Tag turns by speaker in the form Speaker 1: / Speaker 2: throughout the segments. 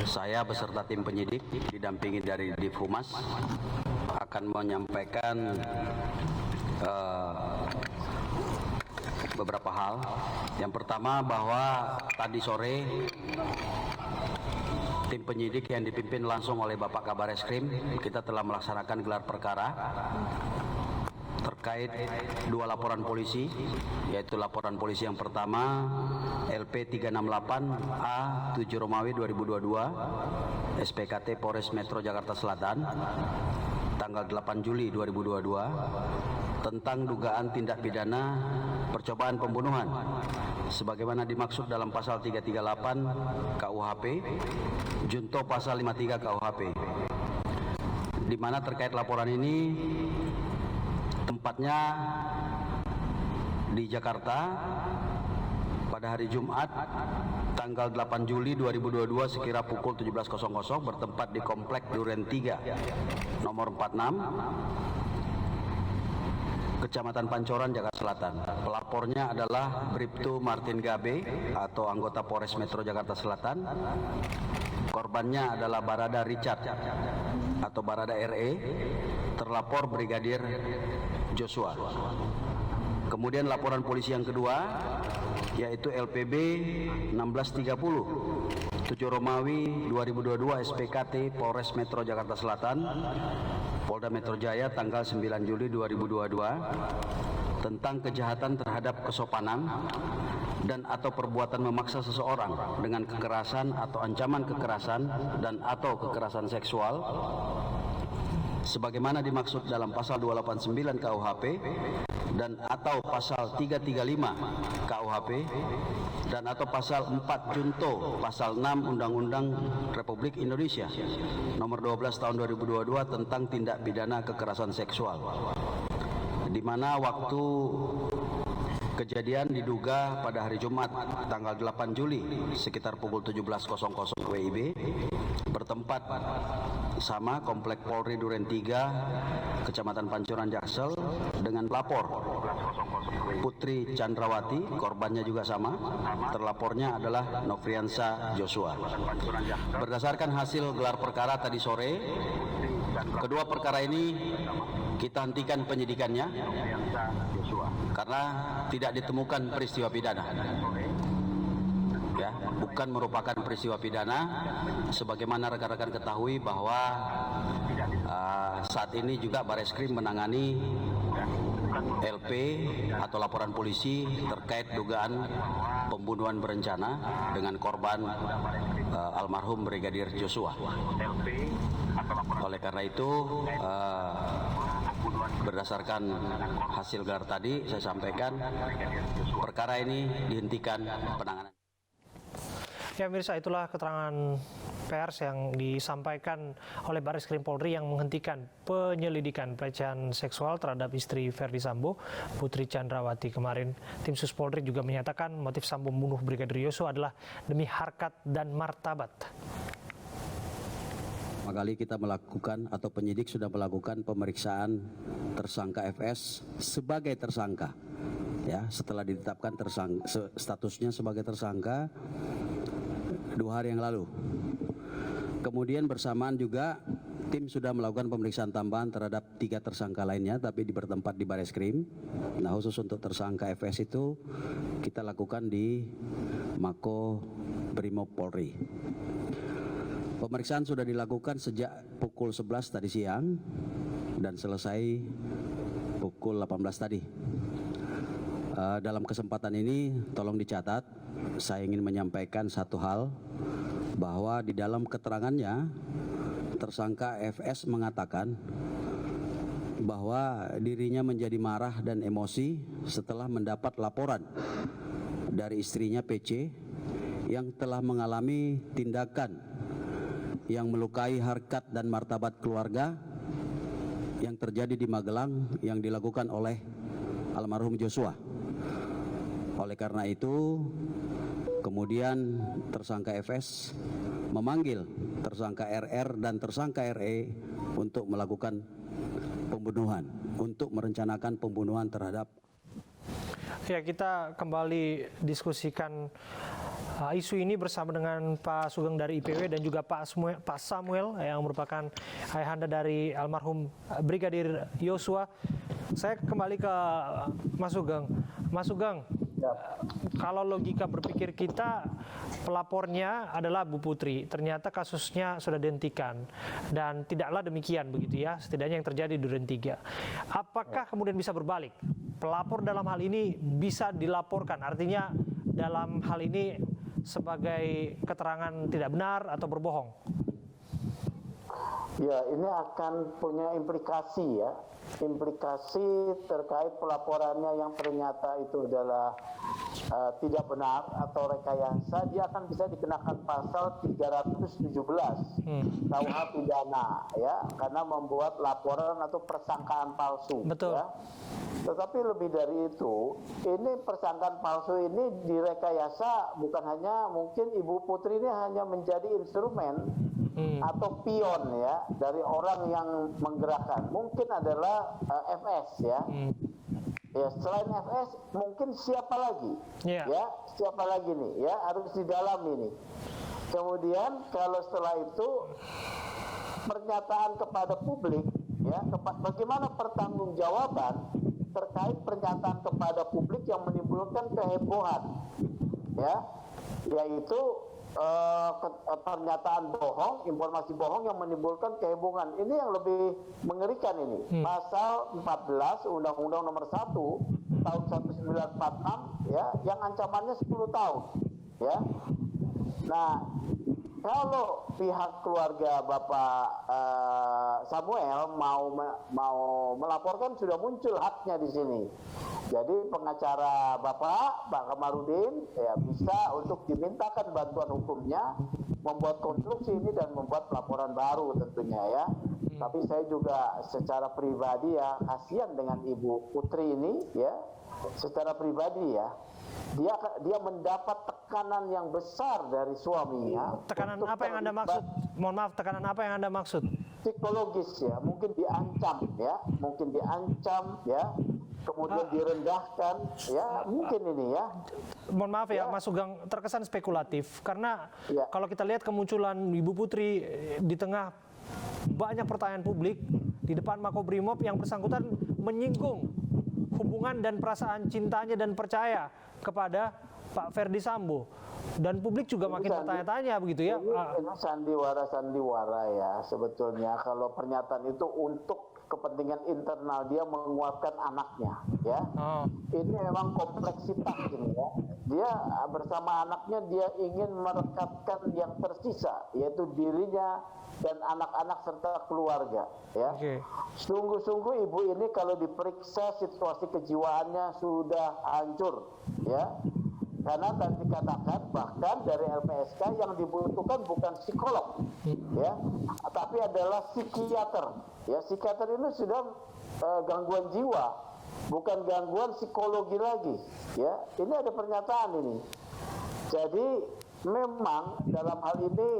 Speaker 1: Saya beserta tim penyidik didampingi dari Div Humas akan menyampaikan beberapa hal. Yang pertama, bahwa tadi sore tim penyidik yang dipimpin langsung oleh Bapak Kabar Eskrim, kita telah melaksanakan gelar perkara terkait dua laporan polisi, yaitu laporan polisi yang pertama LP 368A 7 Romawi 2022 SPKT Polres Metro Jakarta Selatan tanggal 8 Juli 2022 tentang dugaan tindak pidana percobaan pembunuhan sebagaimana dimaksud dalam pasal 338 KUHP junto pasal 53 KUHP, di mana terkait laporan ini tempatnya di Jakarta pada hari Jumat tanggal 8 Juli 2022 sekira pukul 17.00 bertempat di Komplek Duren 3 nomor 46 Kecamatan Pancoran, Jakarta Selatan. Pelapornya adalah Bribtu Martin Gabe atau anggota Polres Metro Jakarta Selatan. Korbannya adalah Barada Richard atau Barada RE, terlapor Brigadir Joshua. Kemudian laporan polisi yang kedua yaitu LPB 1630 7 Romawi 2022 SPKT Polres Metro Jakarta Selatan Polda Metro Jaya tanggal 9 Juli 2022 tentang kejahatan terhadap kesopanan dan atau perbuatan memaksa seseorang dengan kekerasan atau ancaman kekerasan dan atau kekerasan seksual sebagaimana dimaksud dalam pasal 289 KUHP dan atau pasal 335 KUHP dan atau pasal 4 junto pasal 6 Undang-Undang Republik Indonesia nomor 12 tahun 2022 tentang tindak pidana kekerasan seksual, di mana waktu kejadian diduga pada hari Jumat tanggal 8 Juli sekitar pukul 17.00 WIB bertempat sama Komplek Polri Duren 3 Kecamatan Pancoran, Jaksel dengan pelapor Putri Chandrawati, korbannya juga sama, terlapornya adalah Nofriansa Joshua. Berdasarkan hasil gelar perkara tadi sore, kedua perkara ini kita hentikan penyidikannya karena tidak ditemukan peristiwa pidana. Ya, bukan merupakan peristiwa pidana sebagaimana rekan-rekan ketahui bahwa saat ini juga Bareskrim menangani LP atau laporan polisi terkait dugaan pembunuhan berencana dengan korban almarhum Brigadir Joshua. Oleh karena itu berdasarkan hasil gelar tadi saya sampaikan perkara ini dihentikan penanganan.
Speaker 2: Ya Mirsa, itulah keterangan pers yang disampaikan oleh Bareskrim Polri yang menghentikan penyelidikan pelecehan seksual terhadap istri Verdi Sambo, Putri Chandrawati kemarin. Tim Sus Polri juga menyatakan motif Sambo membunuh Brigadir Joshua adalah demi harkat dan martabat.
Speaker 1: Kali kita melakukan atau penyidik sudah melakukan pemeriksaan tersangka FS sebagai tersangka. Ya, setelah ditetapkan statusnya sebagai tersangka 2 hari yang lalu. Kemudian bersamaan juga tim sudah melakukan pemeriksaan tambahan terhadap 3 tersangka lainnya, tapi bertempat di Bareskrim. Nah, khusus untuk tersangka FS itu kita lakukan di Mako Brimob Polri. Pemeriksaan sudah dilakukan sejak pukul 11 tadi siang dan selesai pukul 18 tadi. Dalam kesempatan ini tolong dicatat, saya ingin menyampaikan satu hal, bahwa di dalam keterangannya tersangka FS mengatakan bahwa dirinya menjadi marah dan emosi setelah mendapat laporan dari istrinya PC yang telah mengalami tindakan yang melukai harkat dan martabat keluarga yang terjadi di Magelang yang dilakukan oleh almarhum Joshua. Oleh karena itu, kemudian tersangka FS memanggil tersangka RR dan tersangka RE untuk melakukan pembunuhan, untuk merencanakan pembunuhan terhadap.
Speaker 2: Ya, kita kembali diskusikan isu ini bersama dengan Pak Sugeng dari IPW dan juga Pak Samuel yang merupakan ayahanda dari almarhum Brigadir Yosua. Saya kembali ke Mas Sugeng. Mas Sugeng, kalau logika berpikir kita, pelapornya adalah Bu Putri. Ternyata kasusnya sudah dihentikan dan tidaklah demikian begitu ya. Setidaknya yang terjadi di Duren 3. Apakah kemudian bisa berbalik? Pelapor dalam hal ini bisa dilaporkan. Artinya dalam hal ini sebagai keterangan tidak benar atau berbohong?
Speaker 3: Ya, ini akan punya implikasi ya. Implikasi terkait pelaporannya yang ternyata itu adalah tidak benar atau rekayasa, dia akan bisa dikenakan pasal 317 KUH pidana ya, karena membuat laporan atau persangkaan palsu.
Speaker 2: Betul.
Speaker 3: Ya. Tetapi lebih dari itu, ini persangkaan palsu ini direkayasa bukan hanya mungkin Ibu Putri ini hanya menjadi instrumen atau pion ya dari orang yang menggerakkan. Mungkin adalah FS ya. Ya, selain FS mungkin siapa lagi? Ya, siapa lagi nih? Ya, harus didalami nih. Kemudian kalau setelah itu pernyataan kepada publik ya, bagaimana pertanggungjawaban terkait pernyataan kepada publik yang menimbulkan kehebohan. Ya, yaitu pernyataan bohong, informasi bohong yang menimbulkan kehebohan. Ini yang lebih mengerikan ini. Pasal 14 Undang-Undang Nomor 1 tahun 1946 ya, yang ancamannya 10 tahun. Ya. Nah, kalau pihak keluarga Bapak Samuel mau melaporkan, sudah muncul haknya di sini. Jadi pengacara Bapak, Pak Kamarudin, ya bisa untuk dimintakan bantuan hukumnya, membuat konstruksi ini dan membuat laporan baru tentunya ya. Tapi saya juga secara pribadi ya kasihan dengan Ibu Putri ini ya, secara pribadi ya. Dia mendapat tekanan yang besar dari suaminya.
Speaker 2: Tekanan apa yang Anda maksud? Mohon maaf, tekanan apa yang Anda maksud?
Speaker 3: Psikologis ya, mungkin diancam ya, kemudian direndahkan ya, mungkin ini ya.
Speaker 2: Mohon maaf ya, Mas Sugeng, terkesan spekulatif karena kalau kita lihat kemunculan Ibu Putri di tengah banyak pertanyaan publik di depan Makobrimob, yang bersangkutan menyinggung hubungan dan perasaan cintanya dan percaya kepada Pak Ferdi Sambo, dan publik juga makin bertanya-tanya begitu ya.
Speaker 3: Ini sandiwara ya sebetulnya. Kalau pernyataan itu untuk kepentingan internal dia menguatkan anaknya ya. Ini memang kompleksitas ini ya. Dia bersama anaknya dia ingin merekatkan yang tersisa, yaitu dirinya dan anak-anak serta keluarga ya. Sungguh-sungguh ibu ini kalau diperiksa situasi kejiwaannya sudah hancur ya. Karena tadi dikatakan bahkan dari LPSK yang dibutuhkan bukan psikolog ya, tapi adalah psikiater. Ya, psikiater ini sudah gangguan jiwa, bukan gangguan psikologi lagi. Ya, ini ada pernyataan ini. Jadi memang dalam hal ini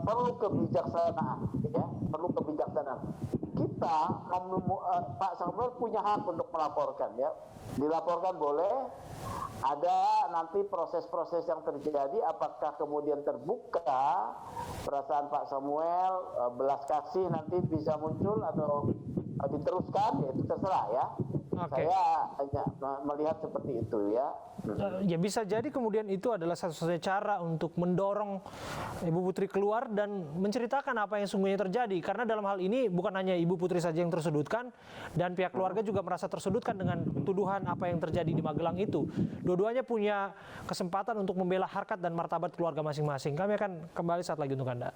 Speaker 3: perlu kebijaksanaan, ya, perlu kebijaksanaan. Kita Pak Samuel punya hak untuk melaporkan, ya, dilaporkan boleh. Ada nanti proses-proses yang terjadi, apakah kemudian terbuka perasaan Pak Samuel, belas kasih nanti bisa muncul atau diteruskan, ya itu terserah ya. Saya hanya melihat seperti itu ya.
Speaker 2: Ya bisa jadi kemudian itu adalah satu-satunya cara untuk mendorong Ibu Putri keluar dan menceritakan apa yang sungguhnya terjadi. Karena dalam hal ini bukan hanya Ibu Putri saja yang tersudutkan, dan pihak keluarga juga merasa tersudutkan dengan tuduhan apa yang terjadi di Magelang itu. Dua-duanya punya kesempatan untuk membela harkat dan martabat keluarga masing-masing. Kami akan kembali saat lagi untuk Anda.